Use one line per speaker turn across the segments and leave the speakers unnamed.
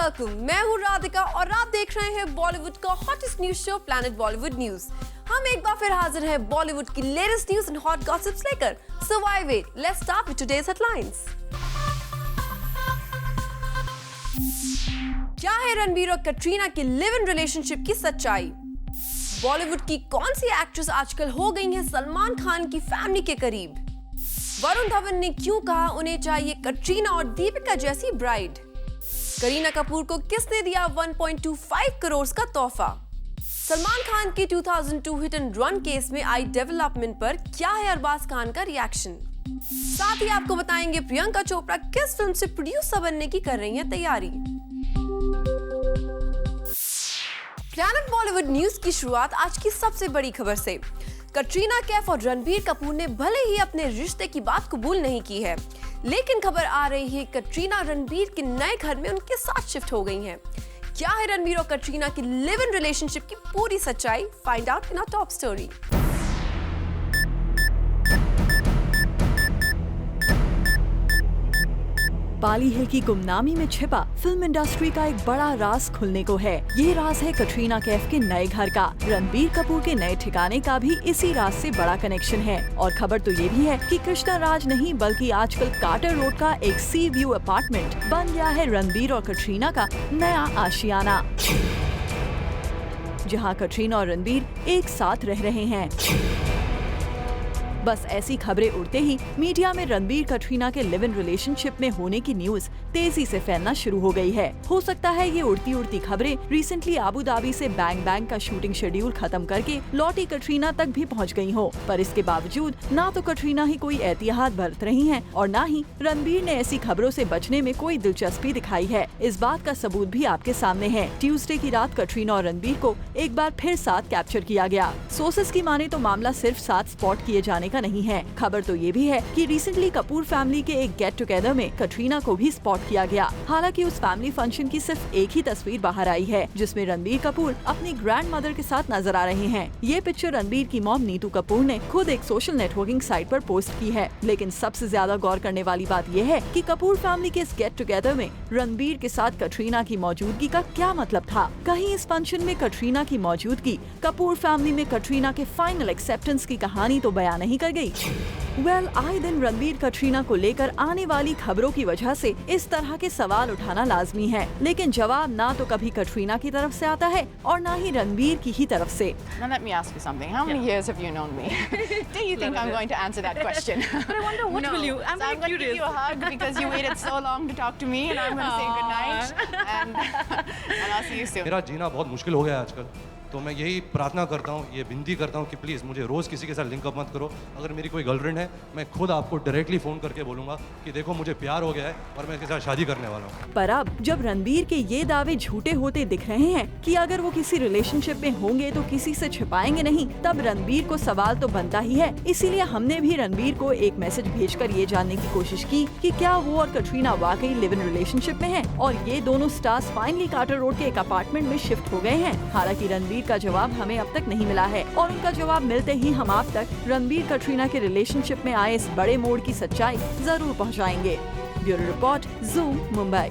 Welcome. मैं हूँ राधिका और आप देख रहे हैं बॉलीवुड का hottest news show planet Bollywood news. हम एक बार फिर हाजिर हैं बॉलीवुड की latest news and hot gossips लेकर। So why wait, let's start with today's headlines. क्या है रणबीर और कटरीना की लिव इन रिलेशनशिप की सच्चाई? बॉलीवुड की कौन सी एक्ट्रेस आजकल हो गई है सलमान खान की फैमिली के करीब? वरुण धवन ने क्यों कहा उन्हें चाहिए कटरीना और दीपिका जैसी ब्राइड? करीना कपूर को किसने दिया 1.25 करोड़ का तोहफा? सलमान खान की 2002 हिट एंड रन केस में आई डेवलपमेंट पर क्या है अरबाज खान का रिएक्शन? साथ ही आपको बताएंगे प्रियंका चोपड़ा किस फिल्म से प्रोड्यूसर बनने की कर रही हैं तैयारी। प्लैनेट बॉलीवुड न्यूज की शुरुआत आज की सबसे बड़ी खबर से। कटरीना कैफ और रणबीर कपूर ने भले ही अपने रिश्ते की बात कबूल नहीं की है, लेकिन खबर आ रही है कटरीना रणबीर के नए घर में उनके साथ शिफ्ट हो गई हैं। क्या है रणबीर और कटरीना की लिव इन रिलेशनशिप की पूरी सच्चाई? Find out in our top story.
Bali hill की गुमनामी में छिपा फिल्म इंडस्ट्री का एक बड़ा राज खुलने को है। ये राज है कटरीना कैफ के नए घर का। रणबीर कपूर के नए ठिकाने का भी इसी राज से बड़ा कनेक्शन है। और खबर तो ये भी है कि कृष्णा राज नहीं बल्कि आजकल कार्टर रोड का एक सी व्यू अपार्टमेंट बन गया है रणबीर और कटरीना का नया आशियाना, जहाँ कटरीना और रणबीर एक साथ रह रहे हैं। बस ऐसी खबरें उड़ते ही मीडिया में रणबीर कटरीना के लिव इन रिलेशनशिप में होने की न्यूज तेजी से फैलना शुरू हो गई है। हो सकता है ये उड़ती उड़ती खबरें रिसेंटली आबू धाबी से बैंग बैंग का शूटिंग शेड्यूल खत्म करके लौटी कटरीना तक भी पहुंच गई हो, पर इसके बावजूद ना तो कटरीना ही कोई एहतियात बरत रही हैं और ना ही रणबीर ने ऐसी खबरों से बचने में कोई दिलचस्पी दिखाई है। इस बात का सबूत भी आपके सामने है। ट्यूसडे की रात कटरीना और रणबीर को एक बार फिर साथ कैप्चर किया गया। सोर्सेज की माने तो मामला सिर्फ साथ स्पॉट किए जाने का नहीं है। खबर तो ये भी है कि रिसेंटली कपूर फैमिली के एक गेट टुगेदर में कटरीना को भी स्पॉट किया गया। हालांकि उस फैमिली फंक्शन की सिर्फ एक ही तस्वीर बाहर आई है, जिसमें रणबीर कपूर अपनी ग्रैंड मदर के साथ नजर आ रहे हैं। ये पिक्चर रणबीर की मॉम नीतू कपूर ने खुद एक सोशल नेटवर्किंग साइट पर पोस्ट की है। लेकिन सबसे ज्यादा गौर करने वाली बात यह है कि कपूर फैमिली के इस गेट टुगेदर में रणबीर के साथ कटरीना की मौजूदगी का क्या मतलब था? कहीं इस फंक्शन में कटरीना की मौजूदगी कपूर फैमिली में कटरीना के फाइनल एक्सेप्टेंस की कहानी तो बयान नहीं कर गई? आए दिन रणबीर कटरीना को लेकर आने वाली खबरों की वजह से इस तरह के सवाल उठाना लाजमी है, लेकिन जवाब ना तो कभी कटरीना की तरफ से आता है और ना ही रणबीर की ही तरफ से।
Now let me ask you something. How many years have you known me? Do you think I'm going to answer that question?
But I wonder what will you? I'm
so
very
I'm going to give
curious.
you a hug because you waited so long to talk to me, and I'm going to say good night and I'll see you soon.
मेरा जीना बहुत मुश्किल हो गया है आजकल, तो मैं यही प्रार्थना करता हूँ, ये विनती करता हूँ कि प्लीज़ मुझे रोज़ किसी के साथ लिंकअप मत करो। अगर मेरी कोई गर्लफ्रेंड है, मैं खुद आपको डायरेक्टली फ़ोन करके बोलूँगा कि देखो मुझे प्यार हो गया है और मैं इसके साथ शादी करने वाला हूँ।
पर अब जब रणबीर के ये दावे झूठे होते दिख रहे हैं कि अगर वो किसी रिलेशनशिप में होंगे तो किसी से छिपाएंगे नहीं, तब रणबीर को सवाल तो बनता ही है। इसीलिए हमने भी रणबीर को एक मैसेज भेजकर ये जानने की कोशिश की कि क्या वो और कटरीना वाकई लिव इन रिलेशनशिप में हैं और ये दोनों स्टार्स फाइनली कार्टर रोड के एक अपार्टमेंट में शिफ्ट हो गए हैं। हालांकि रणबीर का जवाब हमें अब तक नहीं मिला है और उनका जवाब मिलते ही हम आप तक रणबीर कटरीना के रिलेशनशिप में आए इस बड़े मोड़ की सच्चाई जरूर पहुंचाएंगे। Bureau report, Zoom, Mumbai.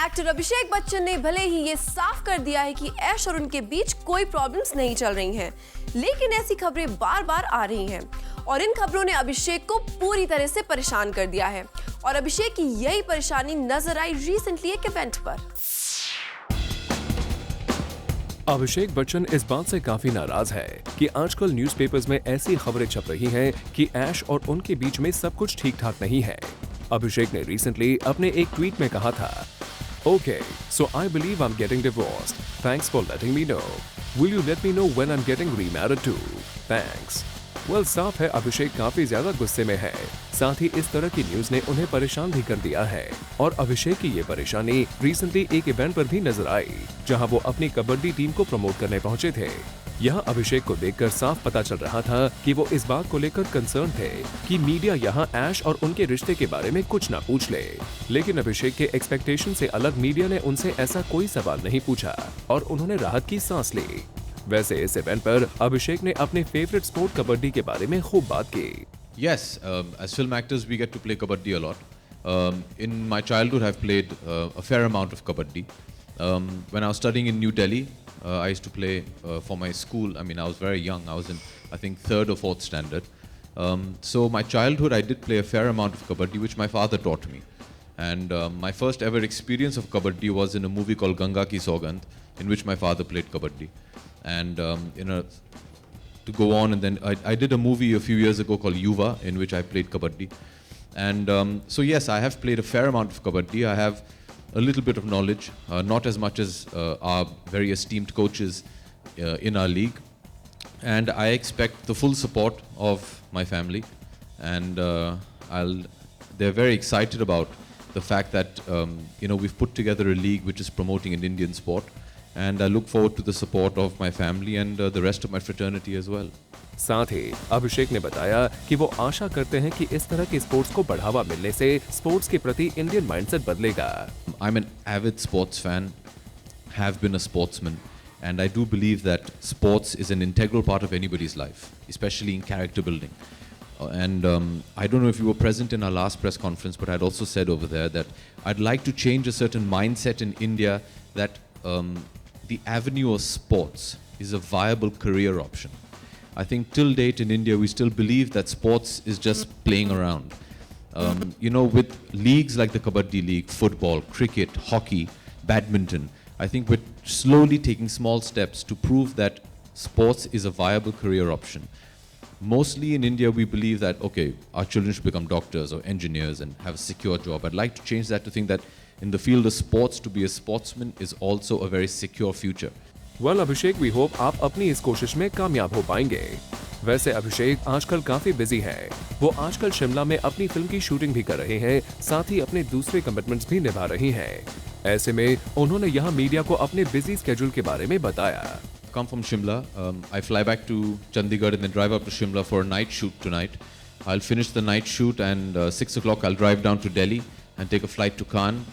Actor Abhishek Bachchan ने भले ही ये साफ कर दिया है कि ऐश और उनके बीच कोई प्रॉब्लम्स नहीं चल रही हैं, लेकिन ऐसी खबरें बार बार आ रही हैं और इन खबरों ने अभिषेक को पूरी तरह से परेशान कर दिया है। और अभिषेक की यही परेशानी नजर आई रिसेंटली एक इवेंट पर।
अभिषेक बच्चन इस बात से काफी नाराज है कि आजकल न्यूज़पेपर्स में ऐसी खबरें छप रही हैं कि ऐश और उनके बीच में सब कुछ ठीक ठाक नहीं है। अभिषेक ने रिसेंटली अपने एक ट्वीट में कहा था, Okay, so I believe I'm getting divorced. Thanks for letting me know. Will you let me know when I'm getting remarried too? Thanks. Well, साफ है अभिषेक काफी ज्यादा गुस्से में है। साथ ही इस तरह की न्यूज ने उन्हें परेशान भी कर दिया है और अभिषेक की ये परेशानी रिसेंटली एक इवेंट पर भी नजर आई, जहां वो अपनी कबड्डी टीम को प्रमोट करने पहुंचे थे। यहाँ अभिषेक को देखकर साफ पता चल रहा था कि वो इस बात को लेकर कंसर्न थे कि मीडिया यहाँ ऐश और उनके रिश्ते के बारे में कुछ ना पूछ ले, लेकिन अभिषेक के एक्सपेक्टेशन से अलग मीडिया ने उनसे ऐसा कोई सवाल नहीं पूछा और उन्होंने राहत की सांस ली। वैसे इस इवेंट पर अभिषेक ने अपने फेवरेट स्पोर्ट कबड्डी के बारे में खूब बात की।
Yes, as film actors, we get to play kabaddi a lot. In my childhood, I've played a fair amount of kabaddi. When I was studying in New Delhi, I used to play for my school. I mean, I was very young. I was in, I think, 3rd or 4th standard. So my childhood, I did play a fair amount of kabaddi, which my father taught me. And my first ever experience of kabaddi was in a movie called Ganga Ki Saugandh, in which my father played kabaddi. And to go on, and then I did a movie a few years ago called Yuva, in which I played kabaddi. And so yes, I have played a fair amount of kabaddi. I have a little bit of knowledge, not as much as our very esteemed coaches in our league. And I expect the full support of my family. And they're very excited about the fact that we've put together a league which is promoting an Indian sport. And I look forward to the support of my family and the rest of my fraternity as well.
साथ ही अभिषेक ने बताया कि वो आशा करते हैं कि इस तरह के स्पोर्ट्स को बढ़ावा मिलने से स्पोर्ट्स के प्रति इंडियन माइंडसेट बदलेगा.
I'm an avid sports fan, have been a sportsman, and I do believe that sports is an integral part of anybody's life, especially in character building. And I don't know if you were present in our last press conference, but I'd also said over there that I'd like to change a certain mindset in India that the avenue of sports is a viable career option. I think till date in India, we still believe that sports is just playing around. With leagues like the Kabaddi League, football, cricket, hockey, badminton, I think we're slowly taking small steps to prove that sports is a viable career option. Mostly in India, we believe that, okay, our children should become doctors or engineers and have a secure job. I'd like to change that to think that in the field of sports, to be a sportsman is also a very secure future.
Well, Abhishek, we hope आप अपनी इस कोशिश में कामयाब हो पाएंगे. वैसे अभिषेक आजकल काफी बिजी हैं. वो आजकल शिमला में अपनी फिल्म की शूटिंग भी कर रहे हैं, साथ ही अपने दूसरे कमिटमेंट्स भी निभा रही हैं. ऐसे में उन्होंने यहाँ मीडिया को अपने बिजी स्केड्यूल के बारे में बताया.
Come from Shimla. I fly back to Chandigarh and then drive up to Shimla for a night shoot tonight. I'll finish the night shoot and 6 o'clock I'll drive down to Delhi and take a flight to Cannes.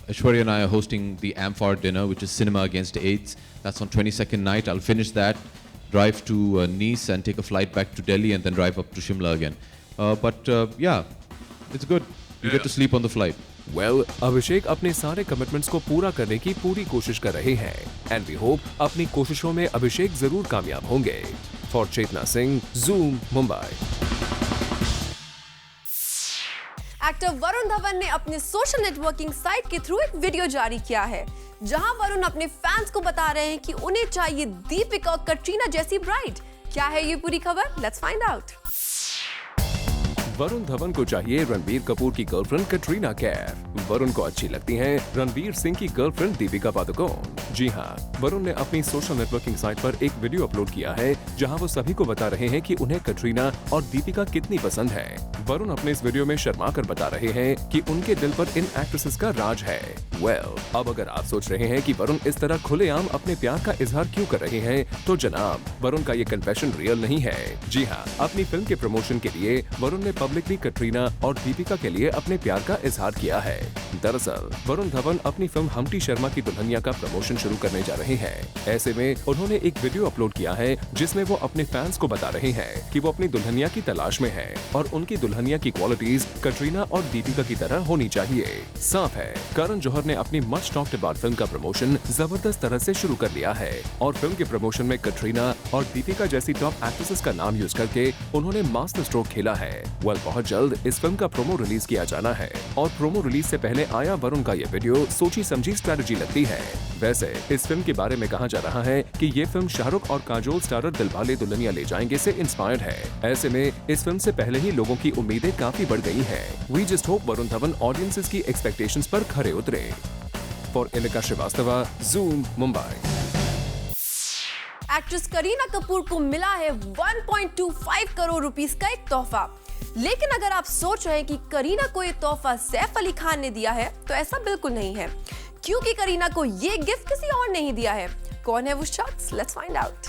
Aishwarya and I are hosting the Amphar dinner, which is Cinema Against AIDS. That's on 22nd night. I'll finish that, drive to Nice and take a flight back to Delhi and then drive up to Shimla again. Yeah, it's good. You get to sleep on the flight.
Well, अभिषेक अपने सारे commitments को पूरा करने की पूरी कोशिश कर रहे हैं. And we hope अपनी कोशिशों में अभिषेक जरूर कामयाब होंगे. For Chetna Singh, Zoom, Mumbai.
Actor Varun Dhawan ने अपने सोशल नेटवर्किंग साइट के थ्रू एक वीडियो जारी किया है, जहां वरुण अपने फैंस को बता रहे हैं कि उन्हें चाहिए दीपिका और कटरीना जैसी ब्राइड. क्या है ये पूरी खबर? Let's find out.
Varun Dhawan को चाहिए रणबीर कपूर की गर्लफ्रेंड कटरीना कैफ. वरुण को अच्छी लगती हैं रणबीर सिंह की गर्लफ्रेंड दीपिका पादुकोण. जी हाँ, वरुण ने अपनी सोशल नेटवर्किंग साइट पर एक वीडियो अपलोड किया है, जहां वो सभी को बता रहे हैं कि उन्हें कटरीना और दीपिका कितनी पसंद है. वरुण अपने इस वीडियो में शर्मा कर बता रहे हैं कि उनके दिल पर इन एक्ट्रेसेस का राज है. अब अगर आप सोच रहे हैं कि वरुण इस तरह खुलेआम अपने प्यार का इजहार क्यों कर रहे हैं, तो जनाब, वरुण का ये कन्फेशन रियल नहीं है. जी हाँ, अपनी फिल्म के प्रमोशन के लिए वरुण ने पब्लिकली कटरीना और दीपिका के लिए अपने प्यार का इजहार किया है. दरअसल वरुण धवन अपनी फिल्म हम्टी शर्मा की दुल्हनिया का प्रमोशन शुरू करने जा रहे हैं. ऐसे में उन्होंने एक वीडियो अपलोड किया है, जिसमें वो अपने फैंस को बता रहे हैं कि वो अपनी दुल्हनिया की तलाश में हैं और उनकी दुल्हनिया की क्वालिटीज कटरीना और दीपिका की तरह होनी चाहिए. साफ है, करण जौहर ने अपनी मच टॉक्ड अबाउट फिल्म का प्रमोशन जबरदस्त तरह से शुरू कर लिया है और फिल्म के प्रमोशन में कटरीना और दीपिका जैसी टॉप एक्ट्रेसेस का नाम यूज करके उन्होंने मास्टर स्ट्रोक खेला है. बहुत जल्द इस फिल्म का प्रोमो रिलीज किया जाना है और प्रोमो रिलीज से पहले आया वरुण का ये वीडियो सोची समझी स्ट्रेटजी लगती है. वैसे इस फिल्म के बारे में कहा जा रहा है कि ये फिल्म शाहरुख और काजोल स्टारर दिलवाले दुल्हनिया ले जाएंगे से इंस्पायर्ड है. ऐसे में इस फिल्म से पहले ही लोगों की उम्मीदें काफी बढ़ गई हैं. We just hope Varun Dhawan audiences की एक्सपेक्टेशंस पर खरे उतरे. For Inika Srivastava, Zoom, Mumbai.
Actress Kareena Kapoor को मिला है 1.25 करोड़ रुपीस का एक तोहफा. लेकिन अगर आप सोच रहे हैं कि करीना को ये तोहफा सैफ अली खान ने दिया है, तो ऐसा बिल्कुल नहीं है, क्योंकि करीना को ये गिफ्ट किसी और ने ही दिया है. कौन है वो शख्स? Let's find out.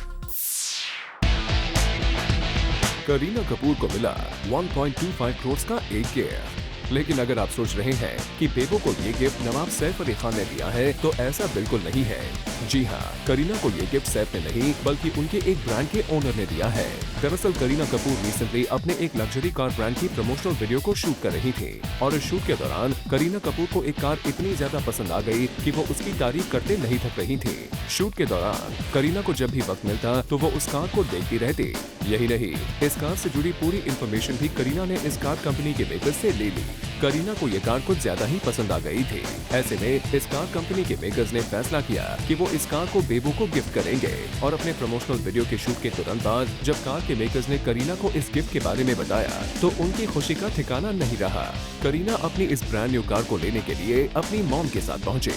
Kareena Kapoor को मिला 1.25 करोड़ का एक गिफ्ट. लेकिन अगर आप सोच रहे हैं कि बेबो को ये गिफ्ट नवाब सैफ अली खान ने दिया है, तो ऐसा बिल्कुल नहीं है. जी हाँ, करीना को ये गिफ्ट सैफ ने नहीं बल्कि उनके एक ब्रांड के ओनर ने दिया है। दरअसल करीना कपूर रिसेंटली अपने एक लग्जरी कार ब्रांड की प्रमोशनल वीडियो को शूट कर रही थी और इस शूट के दौरान करीना कपूर को एक कार इतनी ज्यादा पसंद आ गई कि वो उसकी तारीफ करते नहीं थक रही थी। शूट के दौरान करीना को जब भी वक्त मिलता तो वो उस कार को देखती रहती। यही नहीं, इस कार से जुड़ी पूरी इंफॉर्मेशन भी करीना ने इस कार कंपनी के मेकर से ले ली। करीना को ये कार कुछ ज्यादा ही पसंद आ गई थी। ऐसे में इस कार कंपनी के मेकर्स ने फैसला किया कि वो इस कार को बेबू को गिफ्ट करेंगे और अपने प्रमोशनल वीडियो के शूट के तुरंत बाद जब कार के मेकर्स ने करीना को इस गिफ्ट के बारे में बताया तो उनकी खुशी का ठिकाना नहीं रहा। करीना अपनी इस ब्रांड न्यू कार को लेने के लिए अपनी मॉम के साथ पहुंचे।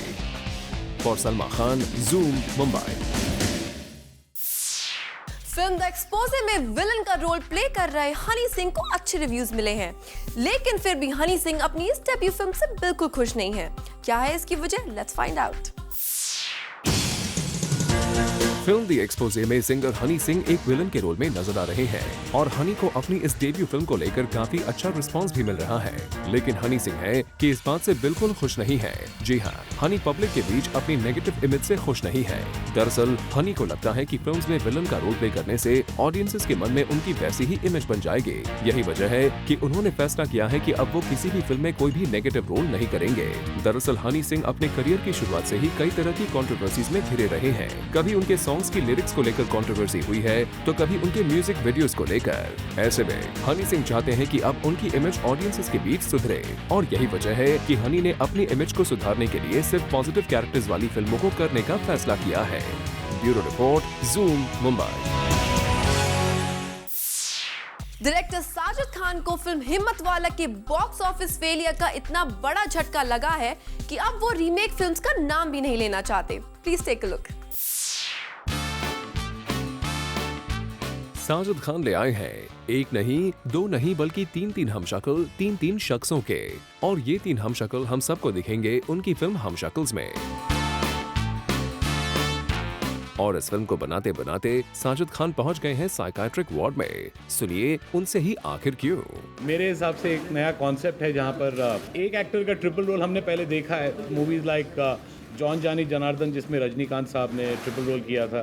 For Salma Khan, zoom, Mumbai.
Film the exposé में विलन का रोल प्ले कर रहे हनी सिंह को अच्छे रिव्यूज मिले हैं, लेकिन फिर भी हनी सिंह अपनी इस डेब्यू फिल्म से बिल्कुल खुश नहीं है। क्या है इसकी वजह? Let's find out.
Film the exposé में सिंगर हनी सिंह एक विलन के रोल में नजर आ रहे हैं और हनी को अपनी इस डेब्यू फिल्म को लेकर काफी अच्छा रिस्पांस भी मिल रहा है, लेकिन हनी सिंह है कि इस बात से बिल्कुल खुश नहीं है। जी हाँ, हनी पब्लिक के बीच अपनी नेगेटिव इमेज से खुश नहीं है। दरअसल हनी को लगता है कि फिल्म्स में विलन का रोल प्ले करने से ऑडियंसेस के मन में उनकी वैसी ही इमेज बन जाएगी। यही वजह है कि उन्होंने फैसला किया है कि अब वो किसी भी फिल्म में कोई भी नेगेटिव रोल नहीं करेंगे। दरअसल हनी सिंह अपने करियर की शुरुआत से ही कई तरह की कंट्रोवर्सीज में घिरे रहे हैं। कभी उनके सॉन्ग्स की लिरिक्स को लेकर कंट्रोवर्सी हुई है तो कभी उनके म्यूजिक वीडियोस को लेकर। ऐसे में हनी सिंह चाहते हैं कि अब उनकी इमेज ऑडियंसेस के बीच सुधरे और यही वजह है कि हनी ने अपनी इमेज को सुधारने के लिए सिर्फ पॉजिटिव कैरेक्टर्स वाली फिल्मों को करने का फैसला किया है। Bureau report, Zoom, Mumbai.
Director Sajid Khan को फिल्म हिम्मत वाला के बॉक्स ऑफिस फेलियर का इतना बड़ा झटका लगा है कि अब वो रीमेक फिल्म्स का नाम भी नहीं लेना चाहते। Please take a look.
Sajid Khan ले आए हैं एक नहीं, दो नहीं बल्कि तीन हमशक्ल, तीन शख्सों के, और ये 3 हमशक्ल हम सबको दिखेंगे उनकी फिल्म हमशक्ल्स में। और इस फिल्म को बनाते बनाते साजिद खान पहुंच गए हैं साइकाट्रिक वार्ड में। सुनिए उनसे ही आखिर क्यों।
मेरे हिसाब से एक नया कॉन्सेप्ट है जहां पर एक एक्टर का ट्रिपल रोल हमने पहले देखा है मूवीज लाइक जॉन जानी जनार्दन, जिसमें रजनीकांत साहब ने ट्रिपल रोल किया था,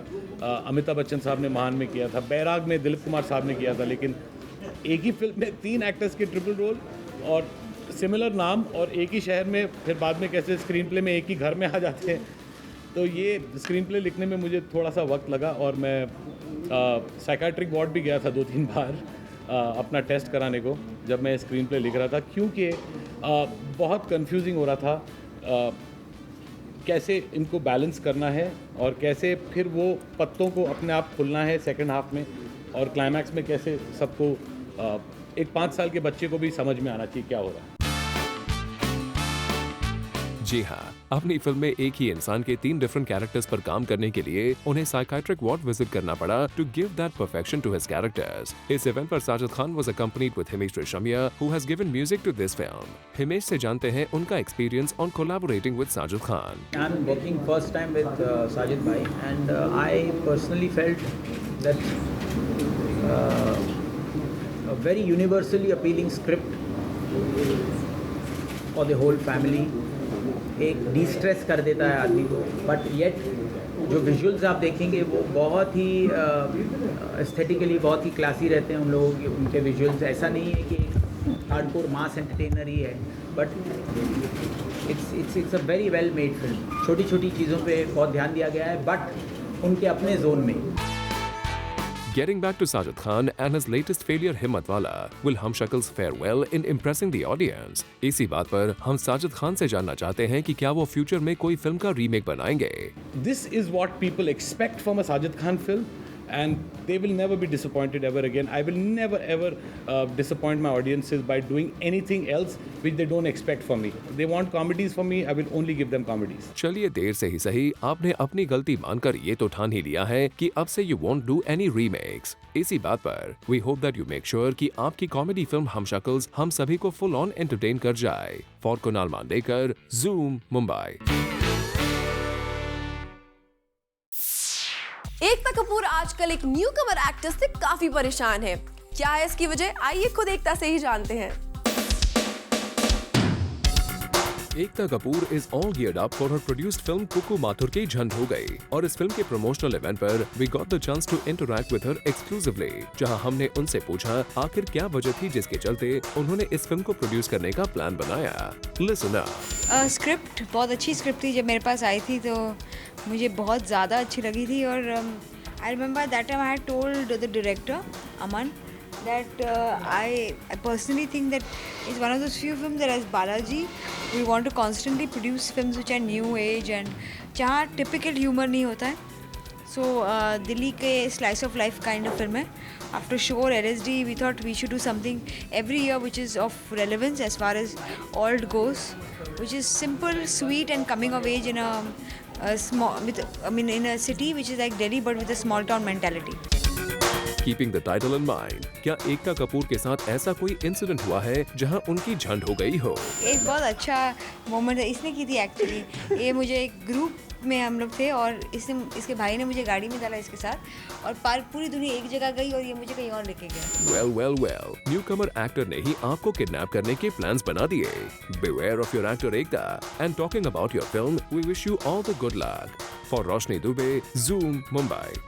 अमिताभ बच्चन साहब ने महान में किया था, बैराग में दिलीप कुमार साहब ने किया था, लेकिन एक ही फिल्म में 3 एक्टर्स के ट्रिपल रोल और सिमिलर नाम और एक ही शहर में, फिर बाद में कैसे स्क्रीन प्ले में एक ही घर में आ जाते हैं। तो ये स्क्रीन प्ले लिखने में मुझे थोड़ा सा वक्त लगा और मैं साइकाट्रिक वार्ड भी गया था 2-3 बार अपना टेस्ट कराने को जब मैं स्क्रीन प्ले लिख रहा था, क्योंकि बहुत कंफ्यूजिंग हो रहा था कैसे इनको बैलेंस करना है और कैसे फिर वो पत्तों को अपने आप खुलना है सेकंड हाफ में, और क्लाइमैक्स में कैसे सबको एक 5 साल के बच्चे को भी समझ में आना चाहिए क्या हो रहा है।
जी हाँ, अपनी फिल्म में एक ही इंसान के 3 डिफरेंट कैरेक्टर्स पर काम करने के लिए उन्हें साइकाट्रिक वार्ड विजिट करना पड़ा to give that perfection to his characters. इस इवेंट पर Sajid Khan was accompanied with Himesh Reshammiya, who has given music to this film. Himesh से जानते हैं उनका experience on collaborating with Sajid Khan.
I'm working first time with Sajid bhai, and I personally felt that a very universally appealing script for the whole family. एक distress कर देता है आदमी को, बट येट जो विजुअल्स आप देखेंगे वो बहुत ही एस्थेटिकली बहुत ही क्लासी रहते हैं उन लोगों के, उनके विजुअल्स। ऐसा नहीं है कि हार्डकोर मास एंटरटेनर ही है, but it's a very well made film. छोटी छोटी चीज़ों पे बहुत ध्यान दिया गया है, बट उनके अपने जोन में।
Getting back to Sajid Khan and his latest failure Himmat Wala, will Humshakals fare well in impressing the audience? इसी बात पर हम साजिद खान से जानना चाहते हैं कि क्या वो फ्यूचर में कोई फिल्म का रीमेक बनाएंगे।
This is what people expect from a Sajid Khan film, and they will never be disappointed ever again. I will never ever disappoint my audiences by doing anything else which they don't expect from me. They want comedies from me, I will only give them comedies.
चलिए देर से ही सही, आपने अपनी गलती मानकर ये तो ठान ही लिया है कि अब से you won't do any remakes। इसी बात पर we hope that you make sure कि आपकी कॉमेडी फिल्म हमशक्ल्स हम सभी को फुल ऑन एंटरटेन कर जाए। For Kunal Mandekar, Zoom, Mumbai.
एकता कपूर आजकल एक न्यू कमर एक्टर से काफी परेशान है। क्या है इसकी वजह? आइए खुद एकता से ही जानते हैं।
Ekta Kapoor is all geared up for her produced film Kuku Mathur Ki Jhand Ho Gayi और इस फिल्म के प्रमोशनल इवेंट पर we got the chance to interact with her exclusively, जहां हमने उनसे पूछा आखिर क्या वजह थी जिसके चलते उन्होंने इस फिल्म को प्रोड्यूस करने का प्लान बनाया। Listen up.
स्क्रिप्ट बहुत अच्छी स्क्रिप्ट थी, जब मेरे पास आई थी तो मुझे बहुत ज़्यादा अच्छी लगी थी और I remember that time I had told the director Aman that I personally think that it's one of those few films that as Balaji we want to constantly produce films which are new age and जहाँ typical humor नहीं होता है. So Delhi के slice of life kind of film है. After Shore LSD we thought we should do something every year which is of relevance as far as old goes, which is simple, sweet and coming of age in a small in a city which is like Delhi but with a small town mentality.
Keeping the title in mind, क्या एकता कपूर के साथ ऐसा कोई incident हुआ है जहां उनकी झंड हो गई हो?
एक बहुत अच्छा मोमेंट इसने की थी एक्चुअली. ये मुझे एक ग्रुप में हम लोग थे और इसके भाई ने मुझे गाड़ी में डाला इसके साथ और पूरी दुनिया एक जगह गई और ये मुझे कहीं और लेके गया.
वेल न्यूकमर एक्टर ने ही आपको किडनैप करने के प्लान्स बना दिए. Beware of your actor Ekta. And talking about your film, we wish you all the good luck. For Roshni Dubey, Zoom, Mumbai.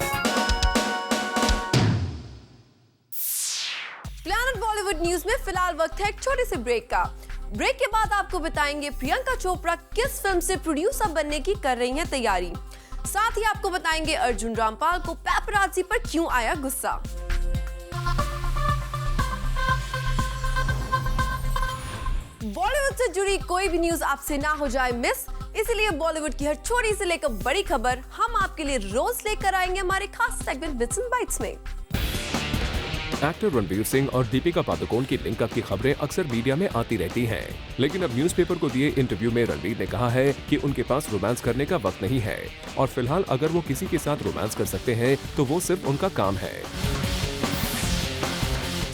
Planet Bollywood News में फिलहाल वक्त है एक छोटे से ब्रेक का. ब्रेक के बाद आपको बताएंगे प्रियंका चोपड़ा किस फिल्म से प्रोड्यूसर बनने की कर रही हैं तैयारी. साथ ही आपको बताएंगे अर्जुन रामपाल को पैपराज़ी पर क्यों आया गुस्सा. बॉलीवुड से जुड़ी कोई भी न्यूज आपसे ना हो जाए मिस, इसलिए बॉलीवुड की हर छोटी से लेकर बड़ी खबर हम आपके लिए रोज लेकर आएंगे हमारे खास सेगमेंट बिट्स एंड बाइट्स में.
एक्टर रणवीर सिंह और दीपिका पादुकोण की लिंकअप की खबरें अक्सर मीडिया में आती रहती हैं, लेकिन अब न्यूज़पेपर को दिए इंटरव्यू में रणवीर ने कहा है कि उनके पास रोमांस करने का वक्त नहीं है और फिलहाल अगर वो किसी के साथ रोमांस कर सकते हैं तो वो सिर्फ उनका काम है.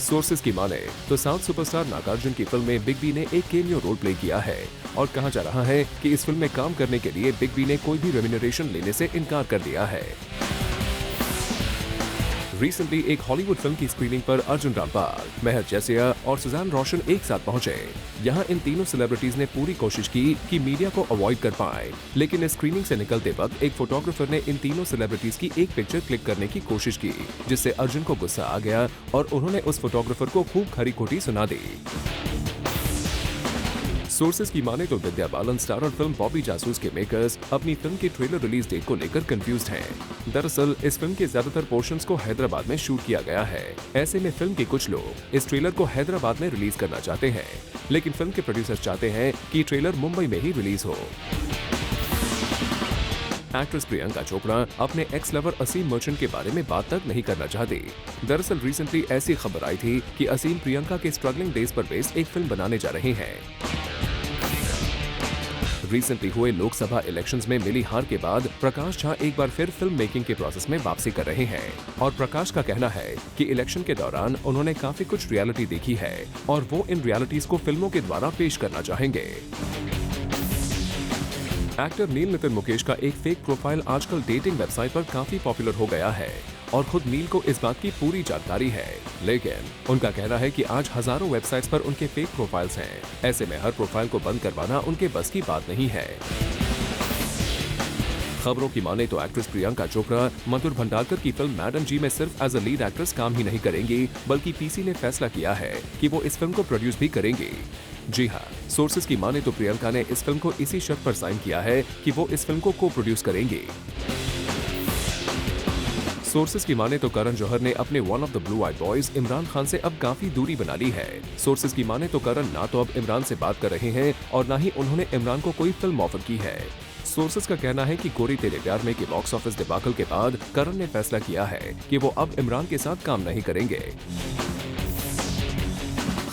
सोर्सेज की माने तो साउथ सुपरस्टार नागार्जुन की फिल्म में बिग बी ने एक केमियो रोल प्ले किया है और कहा जा रहा है कि इस फिल्म में काम करने के लिए बिग बी ने कोई भी रेम्यूनरेशन लेने से इनकार कर दिया है. रिसेंटली एक हॉलीवुड फिल्म की स्क्रीनिंग पर अर्जुन रामपाल, मेहर जैसिया और सुजान रोशन एक साथ पहुंचे. यहां इन तीनों सेलिब्रिटीज ने पूरी कोशिश की कि मीडिया को अवॉइड कर पाए, लेकिन इस स्क्रीनिंग से निकलते वक्त एक फोटोग्राफर ने इन तीनों सेलिब्रिटीज की एक पिक्चर क्लिक करने की कोशिश की, जिससे अर्जुन को गुस्सा आ गया और उन्होंने उस फोटोग्राफर को खूब खरी खोटी सुना दी. सोर्सेज की माने तो विद्या बालन स्टारर फिल्म बॉबी जासूस के मेकर्स अपनी फिल्म की ट्रेलर रिलीज डेट को लेकर कंफ्यूज्ड हैं. दरअसल इस फिल्म के ज्यादातर पोर्शंस को हैदराबाद में शूट किया गया है. ऐसे में फिल्म के कुछ लोग इस ट्रेलर को हैदराबाद में रिलीज करना चाहते हैं, लेकिन फिल्म के प्रोड्यूसर्स चाहते हैं कि ट्रेलर मुंबई में ही रिलीज हो. एक्ट्रेस प्रियंका चोपड़ा अपने एक्स लवर असीम मर्चेंट के बारे में बात तक नहीं करना चाहती. दरअसल रिसेंटली ऐसी खबर आई थी कि असीम प्रियंका के स्ट्रगलिंग डेज पर बेस्ड एक फिल्म बनाने जा रहे हैं. रिसेंटली हुए लोकसभा इलेक्शंस में मिली हार के बाद प्रकाश झा एक बार फिर फिल्म मेकिंग के प्रोसेस में वापसी कर रहे हैं और प्रकाश का कहना है कि इलेक्शन के दौरान उन्होंने काफी कुछ रियलिटी देखी है और वो इन रियलिटीज को फिल्मों के द्वारा पेश करना चाहेंगे. एक्टर नील नितिन मुकेश का एक फेक प्रोफाइल आजकल डेटिंग वेबसाइट पर काफी पॉपुलर हो गया है और खुद नील को इस बात की पूरी जानकारी है, लेकिन उनका कहना है कि आज हजारों वेबसाइट्स पर उनके फेक प्रोफाइल्स हैं. ऐसे में हर प्रोफाइल को बंद करवाना उनके बस की बात नहीं है. खबरों की माने तो एक्ट्रेस प्रियंका चोपड़ा मधुर भंडारकर की फिल्म मैडम जी में सिर्फ एज अ लीड एक्ट्रेस काम ही नहीं करेंगी, बल्कि पीसी ने फैसला किया है कि वो इस फिल्म को प्रोड्यूस भी करेंगी. जी हाँ, सोर्सेज की माने तो प्रियंका ने इस फिल्म को इसी शर्त पर साइन किया है कि वो इस फिल्म को को-प्रोड्यूस करेंगी. सोर्सेज की माने तो करण जौहर ने अपने one of the blue eyed boys Imran Khan से अब काफी दूरी बना ली है. सोर्सेज की माने तो करण ना तो अब इमरान से बात कर रहे हैं और ना ही उन्होंने इमरान को कोई फिल्म ऑफर की है. सोर्सेज का कहना है कि गोरी तेरे प्यार में के बॉक्स ऑफिस डिबाकल के बाद करण ने फैसला किया है कि वो अब इमरान के साथ काम नहीं करेंगे.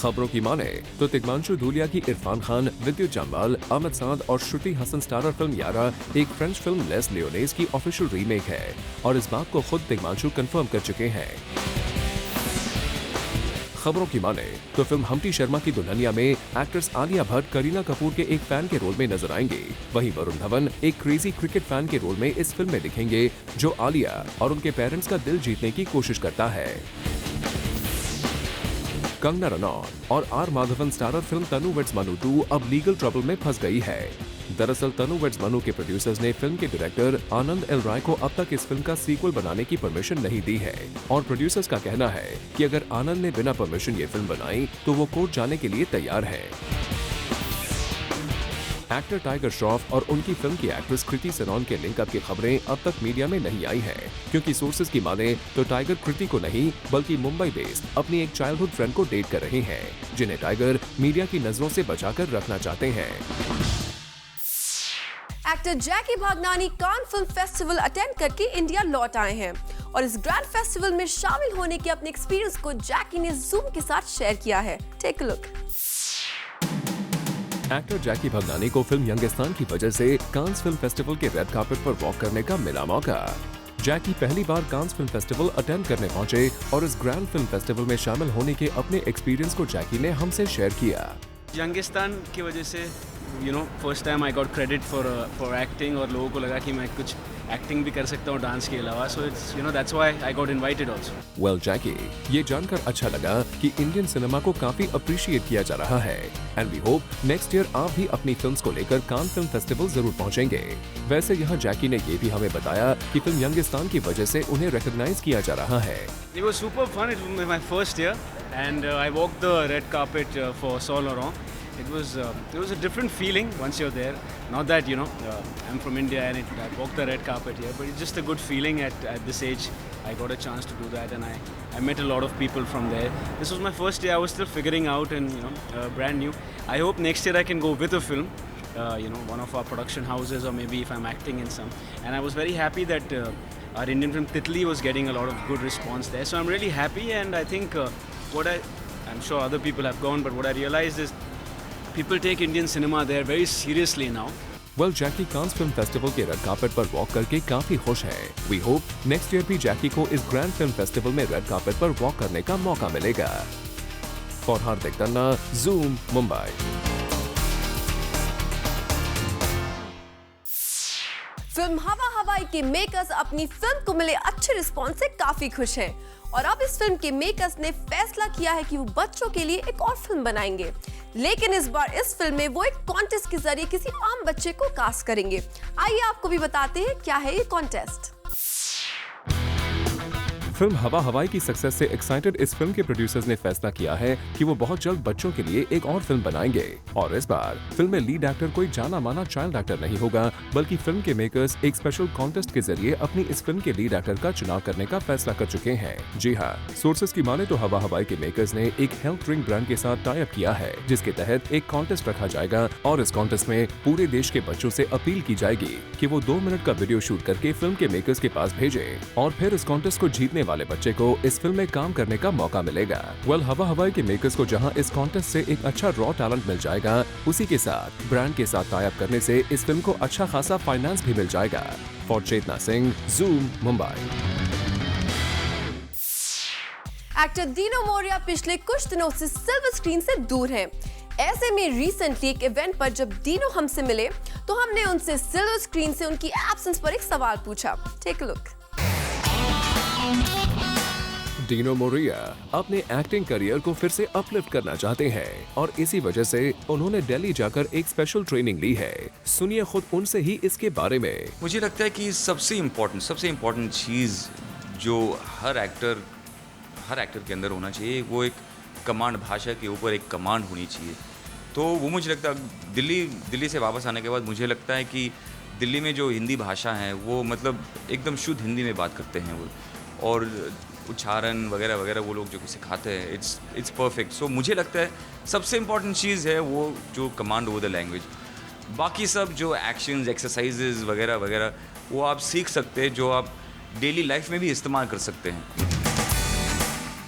खबरों की माने तो तिग्मांशु धूलिया की इरफान खान, विद्युत जामवाल, अहमद साद और श्रुति हसन स्टारर फिल्म यारा एक फ्रेंच फिल्म लेस लियोनेस की ऑफिशियल रीमेक है और इस बात को खुद तिग्मांशु कंफर्म कर चुके हैं. खबरों की माने तो फिल्म हम्टी शर्मा की दुल्हनिया में एक्ट्रेस आलिया भट्ट करीना कपूर के एक फैन के रोल में नजर आएंगे. वहीं वरुण धवन एक क्रेजी क्रिकेट फैन के रोल में इस फिल्म में दिखेंगे जो आलिया और उनके पेरेंट्स का दिल जीतने की कोशिश करता है. कंगना रनौत और R Madhavan starrer film Tanu Weds Manu 2 अब लीगल ट्रबल में फंस गई है। दरअसल तनु वेड्स मनु के प्रोड्यूसर्स ने फिल्म के डायरेक्टर आनंद एल राय को अब तक इस फिल्म का सीक्वल बनाने की परमिशन नहीं दी है और प्रोड्यूसर्स का कहना है कि अगर आनंद ने बिना परमिशन ये फिल्म बनाई तो वो कोर्ट जाने के लिए तैयार है। एक्टर टाइगर श्रॉफ और उनकी फिल्म की एक्ट्रेस कृति सेनन के लिंकअप की खबरें अब तक मीडिया में नहीं आई हैं, क्योंकि सोर्सेज की माने तो टाइगर कृति को नहीं बल्कि मुंबई बेस्ड अपनी एक चाइल्डहुड फ्रेंड को डेट कर रहे हैं, जिन्हें टाइगर मीडिया की नजरों से बचाकर रखना चाहते हैं।
Actor Jackie Bhagnani Cannes film festival attend करके इंडिया लौट आए हैं और इस ग्रैंड फेस्टिवल में शामिल होने के अपने एक्सपीरियंस को जैकी ने जूम के साथ शेयर किया है। Take a look.
Actor Jackie Bhagnani को फिल्म यंगिस्तान की वजह से कांस फिल्म फेस्टिवल के रेड कार्पेट पर वॉक करने का मिला मौका। जैकी पहली बार कांस फिल्म फेस्टिवल अटेंड करने पहुंचे और इस ग्रैंड फिल्म फेस्टिवल में शामिल होने के अपने एक्सपीरियंस को जैकी ने हमसे शेयर किया।
यंगिस्तान की वजह से first time I got credit for acting और लोगों को लगा कि मैं कुछ एक्टिंग भी कर सकता हूँ डांस के अलावा, so it's that's why I got invited also.
Well Jackie, ये जानकर अच्छा लगा कि इंडियन सिनेमा को काफी अप्रिशिएट किया जा रहा है and we hope next year आप भी अपनी फिल्म्स को लेकर कान फिल्म फेस्टिवल जरूर पहुंचेंगे। वैसे यहाँ जैकी ने ये भी हमें बताया कि फिल्म यंगिस्तान की वजह से उन्हें रिकॉग्नाइज किया जा रहा है।
It was super fun. It was my first year and I walked the red carpet for Saint Laurent. It was a different feeling once you're there. Not that I'm from India and I walked the red carpet here, but it's just a good feeling at this age. I got a chance to do that and I met a lot of people from there. This was my first year. I was still figuring out and brand new. I hope next year I can go with a film. One of our production houses, or maybe if I'm acting in some. And I was very happy that our Indian film Titli was getting a lot of good response there. So I'm really happy, and I think I'm sure other people have gone, but what I realized is people take Indian cinema there very seriously now.
Well Jackie Cannes film festival के red carpet पर walk करके काफी खुश है। We hope next year भी जैकी को इस grand film festival में रेड कार्पेट पर वॉक करने का मौका मिलेगा। For Hardik Tanna, Zoom, Mumbai.
Film हवा हवाई के मेकर्स अपनी फिल्म को मिले अच्छे रिस्पॉन्स से काफी खुश हैं और अब इस फिल्म के मेकर्स ने फैसला किया है कि वो बच्चों के लिए एक और फिल्म बनाएंगे, लेकिन इस बार इस फिल्म में वो एक कॉन्टेस्ट के जरिए किसी आम बच्चे को कास्ट करेंगे। आइए आपको भी बताते हैं क्या है ये कॉन्टेस्ट।
फिल्म हवा हवाई की सक्सेस से एक्साइटेड इस फिल्म के प्रोड्यूसर्स ने फैसला किया है कि वो बहुत जल्द बच्चों के लिए एक और फिल्म बनाएंगे और इस बार फिल्म में लीड एक्टर कोई जाना माना चाइल्ड एक्टर नहीं होगा, बल्कि फिल्म के मेकर्स एक स्पेशल कॉन्टेस्ट के जरिए अपनी इस फिल्म के लीड एक्टर का चुनाव करने का फैसला कर चुके हैं। जी हाँ, सोर्सेज की माने तो हवा हवाई के मेकर्स ने एक हेल्थ ड्रिंक ब्रांड के साथ टाई अप किया है, जिसके तहत एक कॉन्टेस्ट रखा जाएगा और इस कॉन्टेस्ट में पूरे देश के बच्चों से अपील की जाएगी कि वो 2 मिनट का वीडियो शूट करके फिल्म के मेकर्स के पास भेजे और फिर इस कॉन्टेस्ट को जीतने वाले बच्चे को इस फिल्म में काम करने का मौका मिलेगा। वेल हवा हवाई के मेकर्स को जहां इस कॉन्टेस्ट से एक अच्छा रॉ टैलेंट मिल जाएगा, उसी के साथ ब्रांड के साथ टाई अप करने से इस फिल्म को अच्छा खासा फाइनेंस भी मिल जाएगा। For Chetna Singh, Zoom, Mumbai.
Actor Dino Morea पिछले कुछ दिनों से सिल्वर स्क्रीन से दूर हैं। ऐसे में रिसेंटली एक इवेंट पर जब दीनो हमसे मिले तो हमने उनसे सिल्वर स्क्रीन से उनकी एब्सेंस पर एक सवाल पूछा। Take a look.
Dino Morea अपने एक्टिंग करियर को फिर से अपलिफ्ट करना चाहते हैं और इसी वजह से उन्होंने दिल्ली जाकर एक स्पेशल ट्रेनिंग ली है। सुनिए खुद उनसे ही इसके बारे में।
मुझे लगता है कि सबसे इम्पोर्टेंट चीज़ जो हर एक्टर के अंदर होना चाहिए, वो एक कमांड, भाषा के ऊपर एक कमांड होनी चाहिए। तो वो मुझे लगता है दिल्ली से वापस आने के बाद मुझे लगता है कि दिल्ली में जो हिंदी भाषा है वो मतलब एकदम शुद्ध हिंदी में बात करते हैं वो, और उच्चारण वगैरह वगैरह वो लोग जो सिखाते हैं इट्स परफेक्ट। सो मुझे लगता है सबसे इम्पॉर्टेंट चीज़ है वो जो कमांड ओवर द लैंग्वेज। बाकी सब जो एक्शंस, एक्सरसाइजेज वगैरह वगैरह वो आप सीख सकते हैं, जो आप डेली लाइफ में भी इस्तेमाल कर सकते हैं।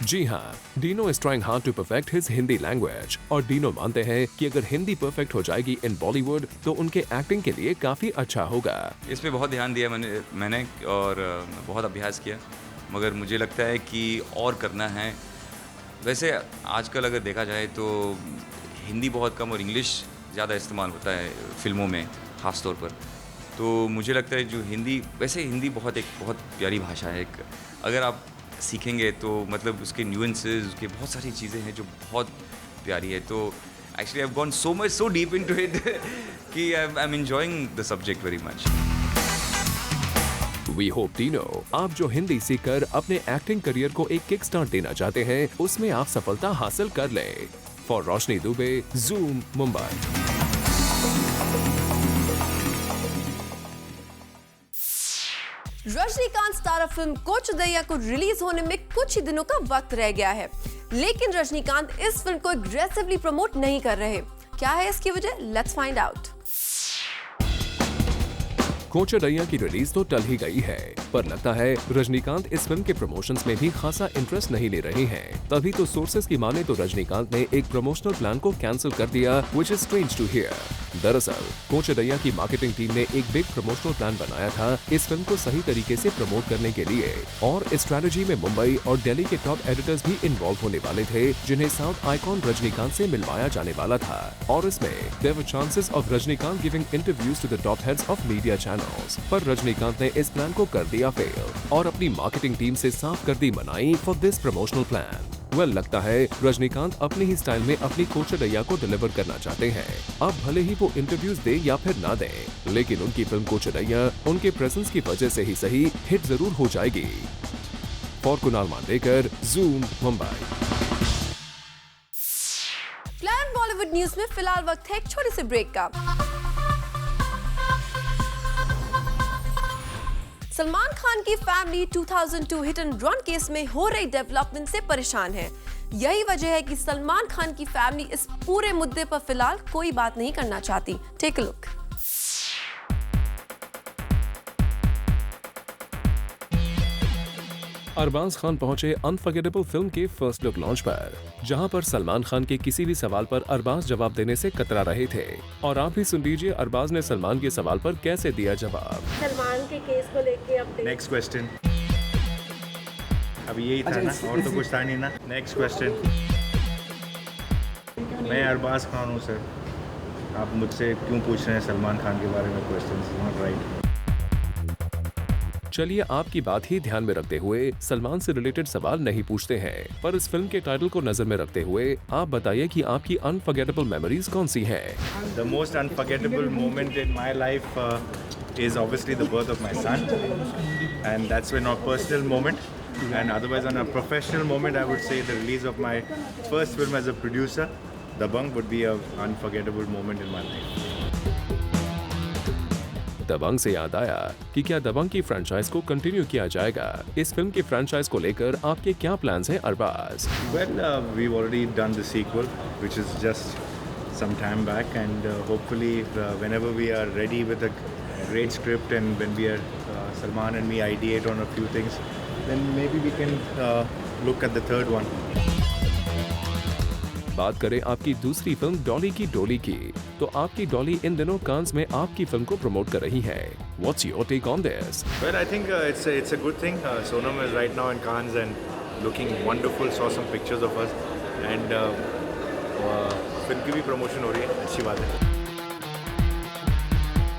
जी हाँ, Dino is trying hard to perfect his Hindi language और डीनो मानते हैं कि अगर हिंदी परफेक्ट हो जाएगी इन बॉलीवुड तो उनके एक्टिंग के लिए काफी अच्छा होगा।
इस पे बहुत ध्यान दिया मैंने और बहुत अभ्यास किया, मगर मुझे लगता है कि और करना है। वैसे आजकल अगर देखा जाए तो हिंदी बहुत कम और इंग्लिश ज़्यादा इस्तेमाल होता है फिल्मों में ख़ास तौर पर। तो मुझे लगता है जो हिंदी बहुत प्यारी भाषा है। अगर आप सीखेंगे तो मतलब उसके न्यूएंसेस, उसके बहुत सारी चीज़ें हैं जो बहुत प्यारी है। तो actually I have gone so deep into it कि I am enjoying the subject very much.
We hope तीनों आप जो हिंदी सीखकर अपने एक्टिंग करियर को एक किक स्टार्ट देना चाहते हैं उसमें आप सफलता हासिल कर लें। For Roshni Dubey, zoom, Mumbai.
Rajinikanth starrer film coach दैया को रिलीज होने में कुछ ही दिनों का वक्त रह गया है, लेकिन रजनीकांत इस फिल्म को एग्रेसिवली प्रमोट नहीं कर रहे। क्या है इसकी वजह? Let's find out.
कोच दैया की रिलीज तो टल ही गई है, पर लगता है रजनीकांत इस फिल्म के प्रमोशंस में भी खासा इंटरेस्ट नहीं ले रहे हैं। तभी तो सोर्सेज की माने तो रजनीकांत ने एक प्रमोशनल प्लान को कैंसिल कर दिया, which is strange to hear. दरअसल कोच दैया की मार्केटिंग टीम ने एक बिग प्रमोशनल प्लान बनाया था इस फिल्म को सही तरीके से प्रमोट करने के लिए, और इस स्ट्रेटेजी में मुंबई और दिल्ली के टॉप एडिटर्स भी इन्वॉल्व होने वाले थे, जिन्हें साउथ आइकॉन रजनीकांत से मिलवाया जाने वाला था। और इसमें there were chances of Rajinikanth giving interviews to the top heads of media channels, पर रजनीकांत ने इस प्लान को कर दिया फेल और अपनी मार्केटिंग टीम से साफ कर दी मनाई फॉर दिस प्रमोशनल प्लान। लगता है रजनीकांत अपने ही स्टाइल में अपनी कोच दैया को डिलीवर करना चाहते हैं। अब भले ही वो इंटरव्यूज दे या फिर ना दे, लेकिन उनकी फिल्म कोच दैया उनके प्रेजेंस की वजह से ही सही हिट जरूर हो जाएगी। For Kunal Mandekar, zoom, Mumbai.
Plan Bollywood News में फिलहाल वक्त है एक छोटे से ब्रेक का। सलमान खान की family 2002 hit and run case में हो रही डेवलपमेंट से परेशान है। यही वजह है कि सलमान खान की फैमिली इस पूरे मुद्दे पर फिलहाल कोई बात नहीं करना चाहती। Take a look.
Arbaaz Khan पहुंचे अनफॉरगेटेबल फिल्म के फर्स्ट लुक लॉन्च पर, जहां पर सलमान खान के किसी भी सवाल पर अरबाज जवाब देने से कतरा रहे थे। और आप भी सुन लीजिए अरबाज ने सलमान के सवाल पर कैसे दिया जवाब।
सलमान के केस को लेके अपडेट।
Next question. अब यही था ना, और तो कुछ था नहीं ना। Next question. मैं अरबाज खान हूँ सर, आप मुझसे क्यों पूछ रहे हैं सलमान खान के बारे में क्वेश्चन? Not right.
चलिए आपकी बात ही ध्यान में रखते हुए सलमान से रिलेटेड सवाल नहीं पूछते हैं, पर इस फिल्म के टाइटल को नजर में रखते हुए आप बताइए कि आपकी अनफॉरगेटेबल मेमोरीज कौन सी हैं?
The most unforgettable moment in my life is obviously the birth of my son, and that's been a personal moment. And otherwise, on a professional moment, I would say the release of my first film as a producer, Dabang, would be an unforgettable moment in my life.
दबंग से याद आया कि क्या दबंग की franchise को continue किया जाएगा? इस फिल्म की फ्रेंचाइज को लेकर आपके क्या प्लान्स हैं Arbaaz?
Well, we've already done the sequel, which is just some time back, and hopefully, whenever we are ready with a great script and when we are Salman and me ideate on a few things, then maybe we can look at the third one.
बात करें आपकी दूसरी film Dolly की डोली की, तो आपकी डॉली इन दिनों कांस में आपकी फिल्म को प्रमोट कर रही है। What's your take on this?
Well, I think it's a good thing. Sonam is right now in Cannes and looking wonderful. Saw some pictures of us, and film की भी प्रमोशन हो रही है, अच्छी बात है।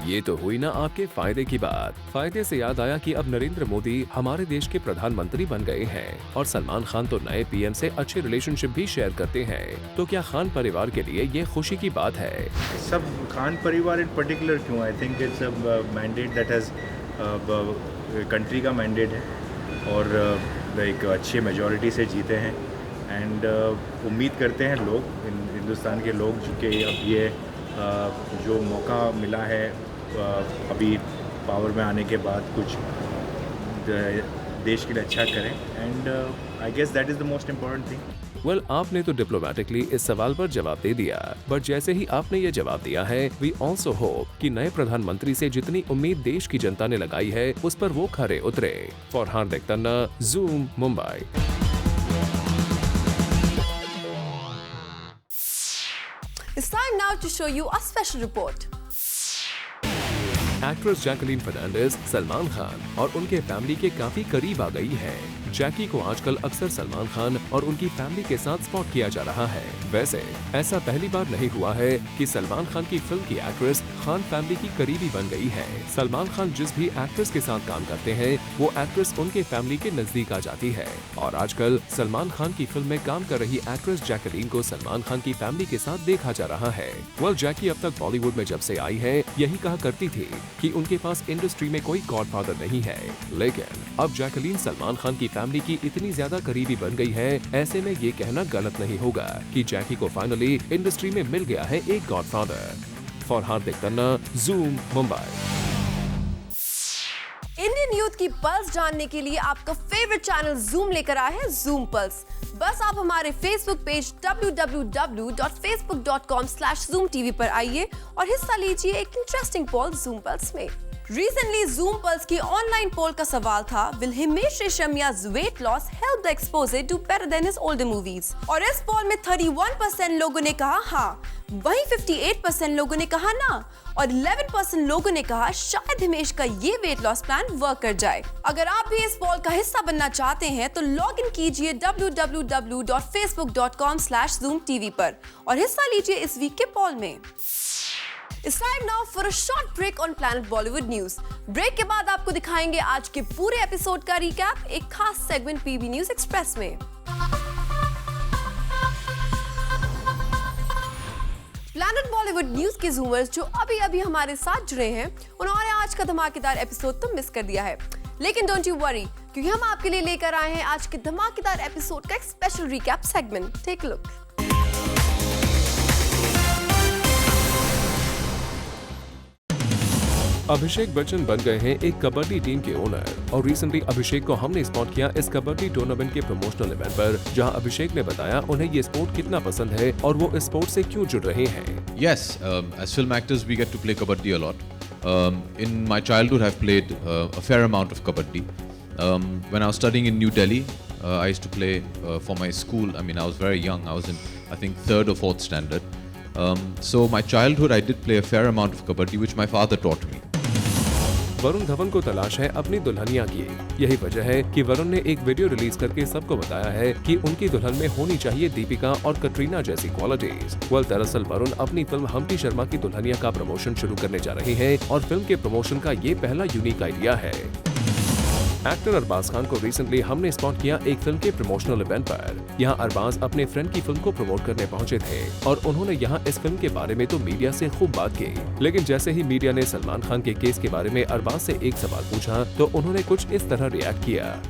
ये तो हुई ना आपके फायदे की बात। फायदे से याद आया कि अब नरेंद्र मोदी हमारे देश के प्रधानमंत्री बन गए हैं और सलमान खान तो नए पीएम से अच्छे रिलेशनशिप भी शेयर करते हैं। तो क्या खान परिवार के लिए ये खुशी की बात है?
सब खान परिवार इन पर्टिकुलर क्यों? I think it's a mandate that has country का मैंडेट है और एक अच्छे मेजॉरिटी से जीते हैं, एंड उम्मीद करते हैं लोग, हिंदुस्तान के लोग कि अब ये जो मौका मिला है अभी पावर में आने के बाद कुछ देश के लिए अच्छा करें, and I guess that is the most important thing.
Well, आपने तो डिप्लोमेटिकली इस सवाल पर जवाब दे दिया, बट जैसे ही आपने ये जवाब दिया है, वी ऑल्सो होप कि नए प्रधानमंत्री से जितनी उम्मीद देश की जनता ने लगाई है उस पर वो खरे उतरे। For Hardik Tanna, Zoom, Mumbai.
It's time now to show you a special report.
Actress Jacqueline Fernandez Salman Khan और उनके फैमिली के काफी करीब आ गई है, जैकी को आजकल अक्सर सलमान खान और उनकी फैमिली के साथ स्पॉट किया जा रहा है। वैसे ऐसा पहली बार नहीं हुआ है कि सलमान खान की फिल्म की एक्ट्रेस खान फैमिली की करीबी बन गई है। सलमान खान जिस भी एक्ट्रेस के साथ काम करते हैं वो एक्ट्रेस उनके फैमिली के नजदीक आ जाती है और आजकल सलमान खान की फिल्म में काम कर रही एक्ट्रेस जैकलीन को सलमान खान की फैमिली के साथ देखा जा रहा है। वेल, जैकी अब तक बॉलीवुड में जब से आई है यही कहा करती थी कि उनके पास इंडस्ट्री में कोई गॉडफादर नहीं है, लेकिन अब जैकलीन सलमान खान की फैमिली की इतनी ज्यादा करीबी बन गई है, ऐसे में ये कहना गलत नहीं होगा कि जैकी को फाइनली इंडस्ट्री में मिल गया है एक godfather. For Hardik Tanna, Zoom, Mumbai.
Indian youth की पल्स जानने के लिए आपका फेवरेट चैनल जूम लेकर आया है जूम पल्स। बस आप हमारे फेसबुक पेज www.facebook.com/zoomtv पर आइए और हिस्सा लीजिए एक इंटरेस्टिंग पोल जूम पल्स में। Recently, Zoom Pulse की ऑनलाइन पोल का सवाल था, Will Himesh रेशमिया's weight loss help the expose to better than his older movies? और इस पोल में 31% लोगों ने कहा हाँ, वहीं 58% लोगों ने कहा ना और 11% लोगों ने कहा शायद हिमेश का ये वेट लॉस प्लान वर्क कर जाए। अगर आप भी इस पोल का हिस्सा बनना चाहते हैं तो लॉग इन कीजिए www.facebook.com/zoomtv पर और हिस्सा लीजिए इस वीक के पोल में। It's time now for a short break on Planet Bollywood News. Break के बाद आपको दिखाएंगे आज के पूरे एपिसोड का रिकैप एक खास सेगमेंट पीबी न्यूज एक्सप्रेस में। प्लैनेट बॉलीवुड न्यूज के जूमर्स जो अभी हमारे साथ जुड़े हैं, उन्होंने आज का धमाकेदार एपिसोड तो मिस कर दिया है, लेकिन डोंट यू वरी क्योंकि हम आपके लिए लेकर आए हैं आज के धमाकेदार एपिसोड का एक special recap segment. Take a look.
Abhishek Bachchan बन गए हैं एक कबड्डी टीम के ओनर और रिसेंटली अभिषेक को हमने स्पॉट किया इस कबड्डी टूर्नामेंट के प्रमोशनल इवेंट पर, जहां अभिषेक ने बताया उन्हें ये स्पोर्ट कितना पसंद है और वो इस स्पोर्ट से क्यों जुड़ रहे हैं।
Yes, as film actors we get to play kabaddi a lot. In my childhood I've played a fair amount of kabaddi. When I was studying in New Delhi, I used to play for my school. I mean, I was very young. I was in, I think, 3rd or 4th standard. So my childhood I did play a fair amount of kabaddi, which my father taught me.
Varun Dhawan को तलाश है अपनी दुल्हनिया की। यही वजह है कि वरुण ने एक वीडियो रिलीज करके सबको बताया है कि उनकी दुल्हन में होनी चाहिए दीपिका और कटरीना जैसी क्वालिटीज। दरअसल वरुण अपनी फिल्म हम्पी शर्मा की दुल्हनिया का प्रमोशन शुरू करने जा रहे हैं और फिल्म के प्रमोशन का ये पहला यूनिक आइडिया है। एक्टर अरबाज खान को रिसेंटली हमने स्पॉट किया एक फिल्म के प्रमोशनल इवेंट पर। यहाँ अरबाज अपने फ्रेंड की फिल्म को प्रमोट करने पहुंचे थे और उन्होंने यहाँ इस फिल्म के बारे में तो मीडिया से खूब बात की, लेकिन जैसे ही मीडिया ने सलमान खान के केस के बारे में अरबाज से एक सवाल पूछा तो उन्होंने कुछ इस तरह रिएक्ट किया।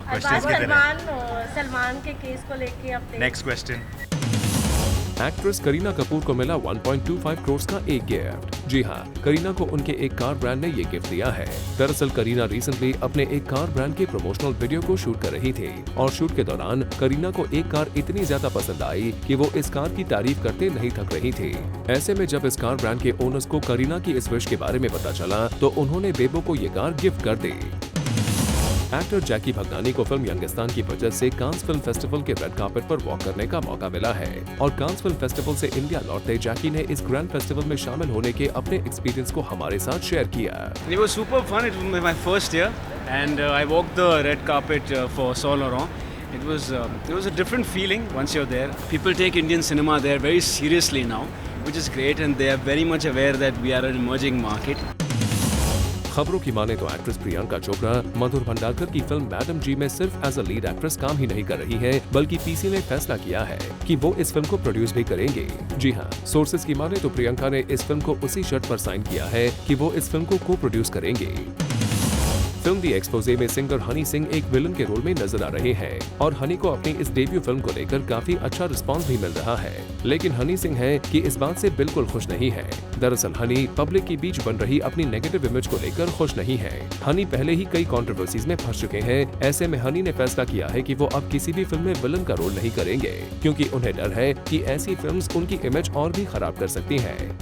सलमान के केस को लेके
next question.
Actress Kareena Kapoor को मिला 1.25 करोड़ का एक गिफ्ट। जी हाँ, करीना को उनके एक कार ब्रांड ने ये गिफ्ट दिया है। दरअसल करीना रिसेंटली अपने एक कार ब्रांड के प्रमोशनल वीडियो को शूट कर रही थी और शूट के दौरान करीना को एक कार इतनी ज्यादा पसंद आई कि वो इस कार की तारीफ करते नहीं थक रही थी। ऐसे में जब इस कार ब्रांड के ओनर्स को करीना की इस विश के बारे में पता चला तो उन्होंने बेबो को ये कार गिफ्ट कर दी। एक्टर जैकी भगनानी को फिल्म यंगिस्तान की वजह से कांस फिल्म फेस्टिवल के रेड कार्पेट पर वॉक करने का मौका मिला है और कांस फिल्म फेस्टिवल से इंडिया लौटते जैकी ने इस ग्रैंड फेस्टिवल में शामिल होने के अपने एक्सपीरियंस को हमारे साथ शेयर किया।
It was super fun. It was my first year, and I walked the red carpet for Saint Laurent. It was a different feeling once you're there. People take Indian cinema there very seriously now, which is great, and they are very much aware that we are an emerging market.
खबरों की माने तो actress Priyanka Chopra मधुर भंडारकर की film madam जी में सिर्फ as a lead actress काम ही नहीं कर रही है, बल्कि पीसी ने फैसला किया है कि वो इस फिल्म को प्रोड्यूस भी करेंगे। जी हाँ, सोर्सेज की माने तो प्रियंका ने इस फिल्म को उसी शर्त पर साइन किया है कि वो इस फिल्म को प्रोड्यूस करेंगे। फिल्म दी एक्सपोजे में सिंगर हनी सिंह एक विलन के रोल में नजर आ रहे हैं और हनी को अपनी इस डेब्यू फिल्म को लेकर काफी अच्छा रिस्पांस भी मिल रहा है, लेकिन हनी सिंह है कि इस बात से बिल्कुल खुश नहीं है। दरअसल हनी पब्लिक के बीच बन रही अपनी नेगेटिव इमेज को लेकर खुश नहीं है। हनी पहले ही कई कंट्रोवर्सीज में फंस चुके हैं। ऐसे में हनी ने फैसला किया है कि वो अब किसी भी फिल्म में विलन का रोल नहीं करेंगे, क्योंकि उन्हें डर है कि ऐसी फिल्म्स उनकी इमेज और भी खराब कर सकती हैं।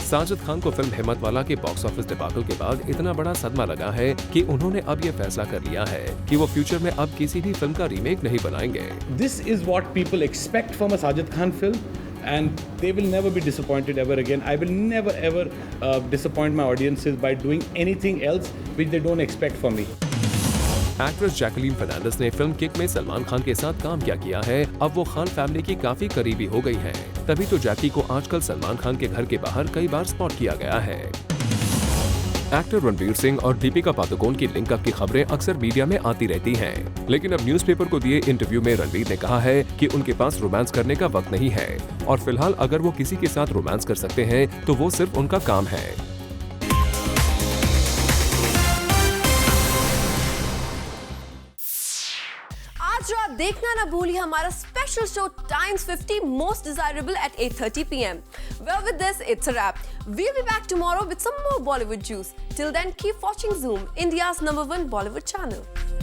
साजिद खान को फिल्म हिम्मतवाला के बॉक्स ऑफिस डिबाकल के बाद इतना बड़ा सदमा लगा है कि उन्होंने अब ये फैसला कर लिया है कि वो फ्यूचर में अब किसी भी फिल्म का रीमेक नहीं बनाएंगे।
This is what people expect from a Sajid Khan film, and they will never be disappointed ever again. I will never ever disappoint my audiences by doing anything else which they don't expect from me.
Actress Jacqueline Fernandez ने film kick में सलमान खान के साथ काम क्या किया है, अब वो खान फैमिली की काफी करीबी हो गई हैं। तभी तो जैकी को आजकल सलमान खान के घर के बाहर कई बार स्पॉट किया गया है। एक्टर रणवीर सिंह और दीपिका पादुकोण की लिंकअप की खबरें अक्सर मीडिया में आती रहती हैं, लेकिन अब न्यूज़पेपर को दिए इंटरव्यू में रणवीर ने कहा है कि उनके पास रोमांस करने का वक्त नहीं है और फिलहाल अगर वो किसी के साथ रोमांस कर सकते हैं तो वो सिर्फ उनका काम है।
आज रात देखना ना भूलिए हमारा special show Times 50 Most Desirable at 8:30 p.m. Well, with this, it's a wrap. We'll be back tomorrow with some more Bollywood juice. Till then, keep watching Zoom, India's #1 Bollywood channel.